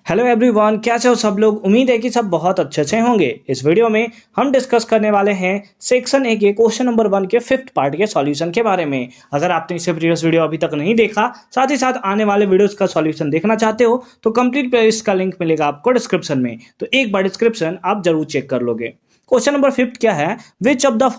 Hello everyone, कैसे हो सब लोग। उम्मीद है कि सब बहुत अच्छे से होंगे। इस वीडियो में हम डिस्कस करने वाले हैं सेक्शन ए के क्वेश्चन नंबर 1 के 5th पार्ट के सॉल्यूशन के बारे में। अगर आपने इससे प्रीवियस वीडियो अभी तक नहीं देखा, साथ ही साथ आने वाले वीडियोस का सॉल्यूशन देखना चाहते हो तो कंप्लीट प्लेलिस्ट का लिंक मिलेगा आपको डिस्क्रिप्शन में, तो एक बार डिस्क्रिप्शन आप जरूर चेक कर लोगे। क्वेश्चन नंबर 5 क्या है, which of the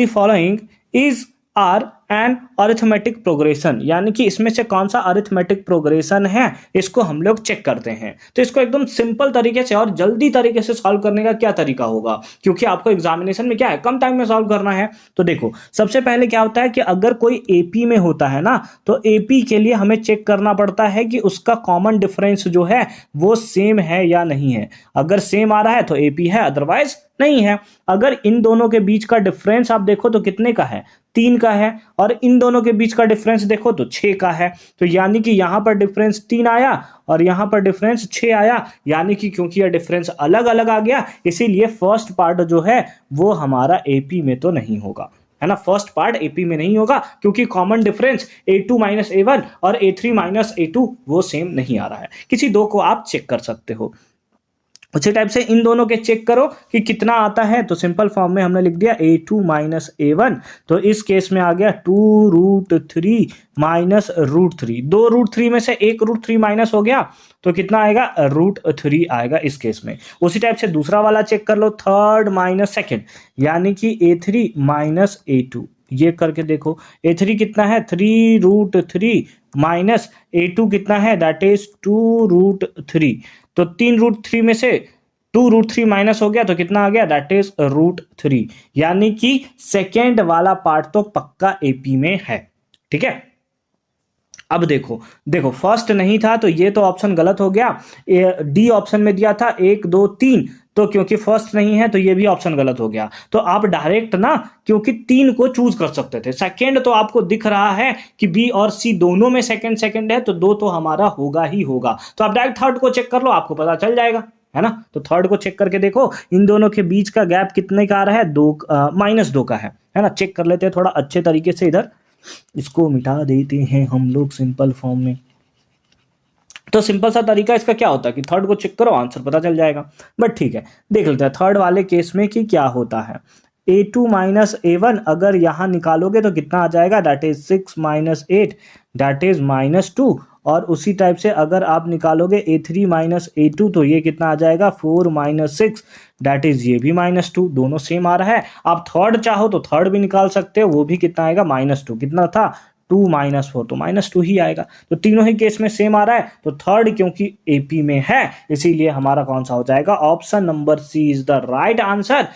following is are an arithmetic progression, यानी कि इसमें से कौन सा अरिथमेटिक प्रोग्रेशन है, इसको हम लोग चेक करते हैं। तो इसको एकदम सिंपल तरीके से और जल्दी तरीके से सॉल्व करने का क्या तरीका होगा, क्योंकि आपको एग्जामिनेशन में क्या है, कम टाइम में सॉल्व करना है। तो देखो, सबसे पहले क्या होता है कि अगर कोई एपी में होता है ना, तो एपी के लिए हमें चेक करना पड़ता है कि उसका कॉमन डिफरेंस जो है वो सेम है या नहीं है। अगर सेम आ रहा है तो एपी है, अदरवाइज नहीं है। अगर इन दोनों के बीच का डिफरेंस आप देखो तो कितने का है, 3 का है, और इन दोनों के बीच का डिफरेंस देखो तो 6 का है। तो यानी कि यहां पर डिफरेंस 3 आया और यहां पर डिफरेंस 6 आया, यानी कि क्योंकि यह डिफरेंस अलग अलग आ गया, इसीलिए फर्स्ट पार्ट जो है वो हमारा एपी में तो नहीं होगा, है ना। फर्स्ट पार्ट एपी में नहीं होगा क्योंकि common difference A2 minus A1 और A3 माइनस A2 वो सेम नहीं आ रहा है। किसी दो को आप चेक कर सकते हो। उसी टाइप से इन दोनों के चेक करो कि कितना आता है, तो सिंपल फॉर्म में हमने लिख दिया A2 माइनस A1। तो इस केस में आ गया 2√3 माइनस √3। 2√3 में से एक √3 माइनस हो गया तो कितना आएगा, √3 आएगा इस केस में। उसी टाइप से दूसरा वाला चेक कर लो, थर्ड माइनस सेकेंड, यानी कि A3 माइनस A2। ये करके देखो, A3 कितना है, 3√3 माइनस A2 कितना है, दैट इज 2√3। तो 3√3 में से 2√3 माइनस हो गया तो कितना आ गया, दैट इज √3। यानी कि सेकेंड वाला पार्ट तो पक्का एपी में है। ठीक है, अब देखो देखो, फर्स्ट नहीं था तो ये तो ऑप्शन गलत हो गया। डी ऑप्शन में दिया था 1 2 3, तो क्योंकि फर्स्ट नहीं है तो ये भी ऑप्शन गलत हो गया। तो आप डायरेक्ट ना, क्योंकि 3 को चूज कर सकते थे। सेकंड तो आपको दिख रहा है कि बी और सी दोनों में सेकंड सेकंड है, तो 2 तो हमारा होगा ही होगा। तो आप डायरेक्ट थर्ड को चेक कर लो, आपको पता चल जाएगा, है ना। तो थर्ड को चेक करके देखो, इन दोनों के बीच का गैप कितने का आ रहा है, -2 का है ना। चेक कर लेते हैं थोड़ा अच्छे तरीके से। इधर इसको मिटा देते हैं हम लोग सिंपल फॉर्म में। तो सिंपल सा तरीका इसका क्या होता है कि थर्ड को चेक करो, आंसर पता चल जाएगा। बट ठीक है, देख लेते हैं थर्ड वाले केस में कि क्या होता है। A2 माइनस A1 अगर यहां निकालोगे तो कितना आ जाएगा, that is 6 minus 8, that is -2। और उसी टाइप से अगर आप निकालोगे A3 माइनस A2 तो ये कितना आ जाएगा, 4 माइनस 6, दैट इज ये भी -2। दोनों सेम आ रहा है। आप थर्ड चाहो तो थर्ड भी निकाल सकते हो, वो भी कितना आएगा, -2। कितना था, 2 माइनस 4, तो -2 ही आएगा। तो तीनों ही केस में सेम आ रहा है, तो थर्ड क्योंकि एपी में है इसीलिए हमारा कौन सा हो जाएगा, option number C is the right answer.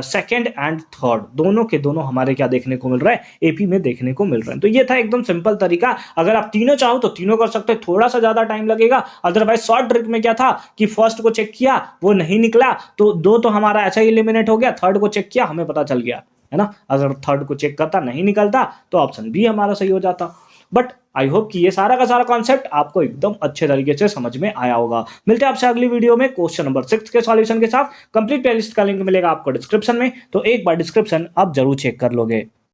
Second and third दोनों के दोनों हमारे क्या देखने को मिल रहा है, एपी में देखने को मिल रहे हैं। तो ये था एकदम सिंपल तरीका। अगर आप तीनों चाहो तो तीनों कर सकते हैं, थोड़ा सा ज्यादा टाइम लगेगा। अदरवाइज शॉर्ट ट्रिक में क्या था कि फर्स्ट को चेक किया, वो नहीं निकला तो 2 तो हमारा ऐसा ही एलिमिनेट हो गया। थर्ड को चेक किया, हमें पता चल गया, है ना। अगर थर्ड को चेक करता नहीं निकलता तो ऑप्शन बी हमारा सही हो जाता। बट आई होप कि ये सारा का सारा कॉन्सेप्ट आपको एकदम अच्छे तरीके से समझ में आया होगा। मिलते हैं आपसे अगली वीडियो में क्वेश्चन नंबर 6 के सॉल्यूशन के साथ। कंप्लीट प्लेलिस्ट का लिंक मिलेगा आपको डिस्क्रिप्शन में, तो एक बार डिस्क्रिप्शन आप जरूर चेक कर लोगे।